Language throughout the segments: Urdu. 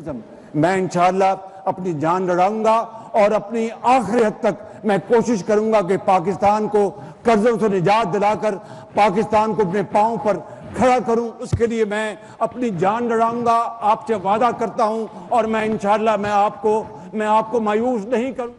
ٹیررزم. میں انشاءاللہ اپنی جان لڑاؤں گا اور اپنی آخری حد تک میں کوشش کروں گا کہ پاکستان کو قرضوں سے نجات دلا کر پاکستان کو اپنے پاؤں پر کھڑا کروں. اس کے لیے میں اپنی جان لڑاؤں گا. آپ سے وعدہ کرتا ہوں اور میں انشاءاللہ میں آپ کو مایوس نہیں کروں.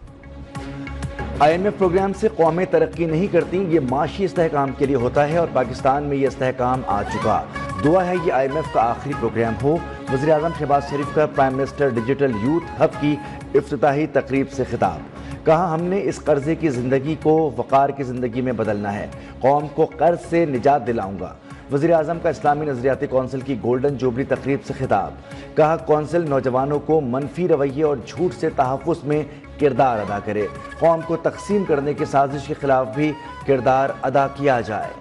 IMF پروگرام سے قومیں ترقی نہیں کرتی، یہ معاشی استحکام کے لیے ہوتا ہے اور پاکستان میں یہ استحکام آ چکا. دعا ہے یہ IMF کا آخری پروگرام ہو. وزیر اعظم شہباز شریف کا prime minister digital youth hub کی افتتاحی تقریب سے خطاب. کہا ہم نے اس قرضے کی زندگی کو وقار کی زندگی میں بدلنا ہے، قوم کو قرض سے نجات دلاؤں گا. وزیر اعظم کا اسلامی نظریاتی کونسل کی گولڈن جوبلی تقریب سے خطاب. کہا کونسل نوجوانوں کو منفی رویے اور جھوٹ سے تحفظ میں کردار ادا کرے، قوم کو تقسیم کرنے کی سازش کے خلاف بھی کردار ادا کیا جائے.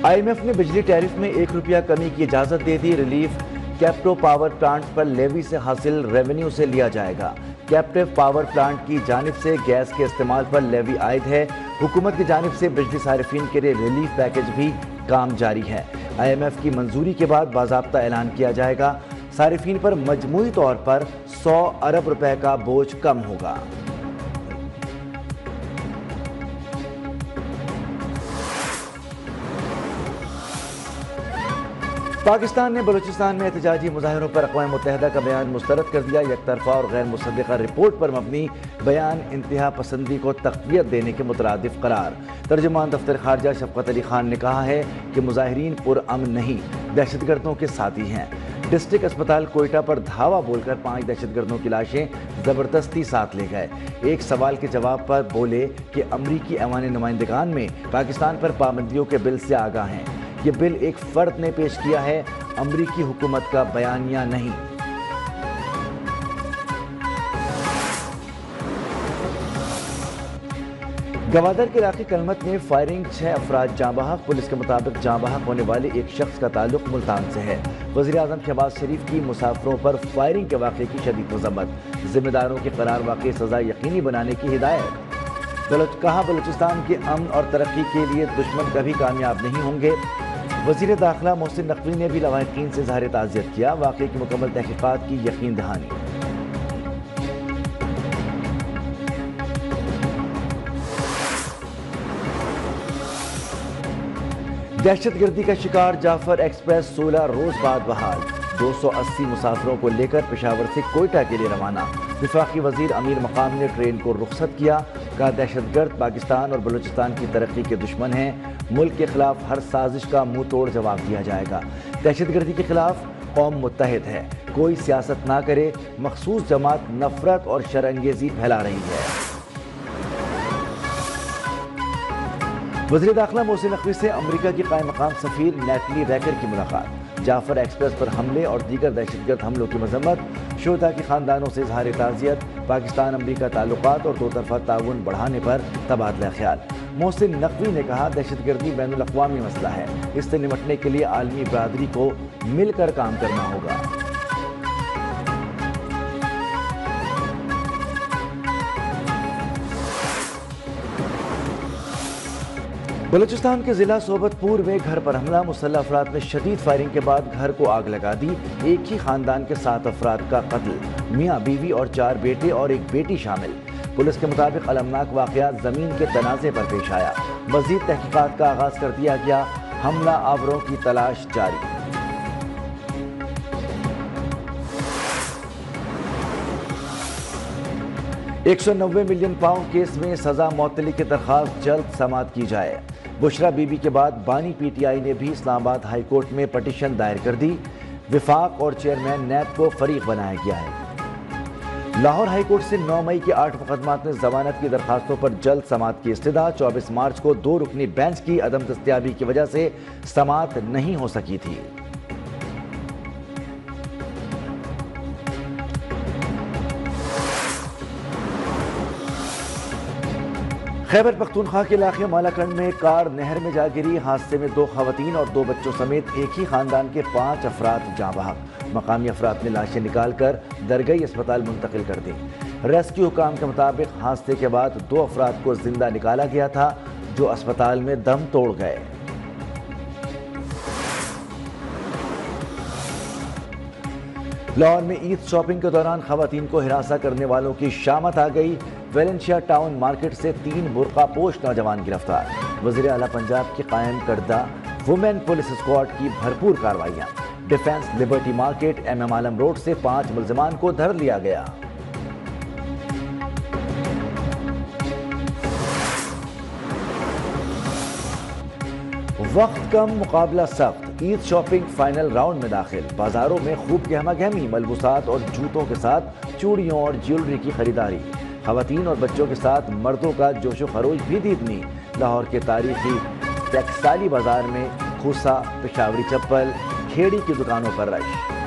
IMF نے بجلی ٹیرف میں ₹1 کمی کی اجازت دے دی. ریلیف کیپٹو پاور پلانٹ پر لیوی سے حاصل ریونیو سے لیا جائے گا. کیپٹو پاور پلانٹ کی جانب سے گیس کے استعمال پر لیوی عائد ہے. حکومت کی جانب سے بجلی صارفین کے لیے ریلیف پیکج بھی کام جاری ہے. IMF کی منظوری کے بعد باضابطہ اعلان کیا جائے گا. صارفین پر مجموعی طور پر ₹100 ارب کا بوجھ کم ہوگا. پاکستان نے بلوچستان میں احتجاجی مظاہروں پر اقوام متحدہ کا بیان مسترد کر دیا. یک طرفہ اور غیر مصدقہ رپورٹ پر مبنی بیان انتہا پسندی کو تقویت دینے کے مترادف قرار. ترجمان دفتر خارجہ شفقت علی خان نے کہا ہے کہ مظاہرین پرامن نہیں، دہشت گردوں کے ساتھی ہیں. ڈسٹرکٹ اسپتال کوئٹہ پر دھاوا بول کر 5 دہشت گردوں کی لاشیں زبردستی ساتھ لے گئے. ایک سوال کے جواب پر بولے کہ امریکی ایوان نمائندگان میں پاکستان پر پابندیوں کے بل سے آگاہ ہیں. یہ بل ایک فرد نے پیش کیا ہے، امریکی حکومت کا بیانیہ نہیں. گوادر کے علاقے کلمت میں فائرنگ 6 افراد جاں بحق. پولیس کے مطابق جاں بحق ہونے والے ایک شخص کا تعلق ملتان سے ہے. وزیر اعظم شہباز شریف کی مسافروں پر فائرنگ کے واقعے کی شدید مذمت. ذمہ داروں کے قرار واقعی سزا یقینی بنانے کی ہدایت. کہا بلوچستان کے امن اور ترقی کے لیے دشمن کبھی کامیاب نہیں ہوں گے. وزیر داخلہ محسن نقوی نے بھی لواحقین سے اظہار تعزیت کیا. واقعے کی مکمل تحقیقات کی یقین دہانی. دہشت گردی کا شکار جعفر ایکسپریس 16 روز بعد بحال. 280 مسافروں کو لے کر پشاور سے کوئٹہ کے لیے روانہ. وفاقی وزیر امیر مقام نے ٹرین کو رخصت کیا. کہا دہشت گرد پاکستان اور بلوچستان کی ترقی کے دشمن ہیں. ملک کے خلاف ہر سازش کا منہ توڑ جواب دیا جائے گا. دہشت گردی کے خلاف قوم متحد ہے. کوئی سیاست نہ کرے. مخصوص جماعت نفرت اور شر انگیزی پھیلا رہی ہے. وزیر داخلہ محسن نقوی سے امریکہ کی قائم مقام سفیر نیٹلی ریکر کی ملاقات. جعفر ایکسپریس پر حملے اور دیگر دہشت گرد حملوں کی مذمت. شہداء کے خاندانوں سے اظہار تعزیت. پاکستان امریکہ تعلقات اور 2 طرفہ تعاون بڑھانے پر تبادلہ خیال. محسن نقوی نے کہا دہشت گردی بین الاقوامی مسئلہ ہے. اس سے نمٹنے کے لیے عالمی برادری کو مل کر کام کرنا ہوگا. بلوچستان کے ضلع صوبت پور میں گھر پر حملہ. مسلح افراد نے شدید فائرنگ کے بعد گھر کو آگ لگا دی. ایک ہی خاندان کے 7 افراد کا قتل. میاں بیوی اور 4 بیٹے اور ایک بیٹی شامل. پولیس کے مطابق المناک واقعہ زمین کے تنازع پر پیش آیا. مزید تحقیقات کا آغاز کر دیا گیا. حملہ آوروں کی تلاش جاری. £190 ملین کیس میں سزا معطلی کی درخواست جلد سماعت کی جائے. بشرا بی بی کے بعد بانی پی ٹی آئی نے بھی اسلام آباد ہائی کورٹ میں پٹیشن دائر کر دی. وفاق اور چیئرمین نیب کو فریق بنایا گیا ہے. لاہور ہائی کورٹ سے 9 مئی کے 8 مقدمات میں ضمانت کی درخواستوں پر جلد سماعت کی استدعا. 24 مارچ کو 2 رکنی بینچ کی عدم دستیابی کی وجہ سے سماعت نہیں ہو سکی تھی. خیبر پختونخوا کے علاقے مالاکنڈ میں کار نہر میں جا گری. حادثے میں 2 خواتین اور 2 بچوں سمیت ایک ہی خاندان کے 5 افراد جاں بحق. مقامی افراد نے لاشیں نکال کر درگئی اسپتال منتقل کر دی. ریسکیو حکام کے مطابق حادثے کے بعد 2 افراد کو زندہ نکالا گیا تھا. جو اسپتال میں دم توڑ گئے۔ لاہور میں عید شاپنگ کے دوران خواتین کو ہراساں کرنے والوں کی شامت آ گئی۔ ویلنشیا ٹاؤن مارکیٹ سے 3 برقع پوش نوجوان گرفتار۔ وزیر اعلیٰ پنجاب کی قائم کردہ وومین پولیس اسکواڈ کی بھرپور کارروائیاں۔ ڈیفنس لبرٹی مارکیٹ MM عالم روڈ سے 5 ملزمان کو دھر لیا گیا۔ وقت کم مقابلہ سخت، عید شاپنگ فائنل راؤنڈ میں داخل۔ بازاروں میں خوب گہما گہمی، ملبوسات اور جوتوں کے ساتھ چوڑیوں اور جیولری کی خریداری۔ خواتین اور بچوں کے ساتھ مردوں کا جوش و خروش بھی دیدنی۔ لاہور کے تاریخی ٹیکسٹائلی بازار میں کھوسا، پشاوری چپل، کھیڑی کی دکانوں پر رش۔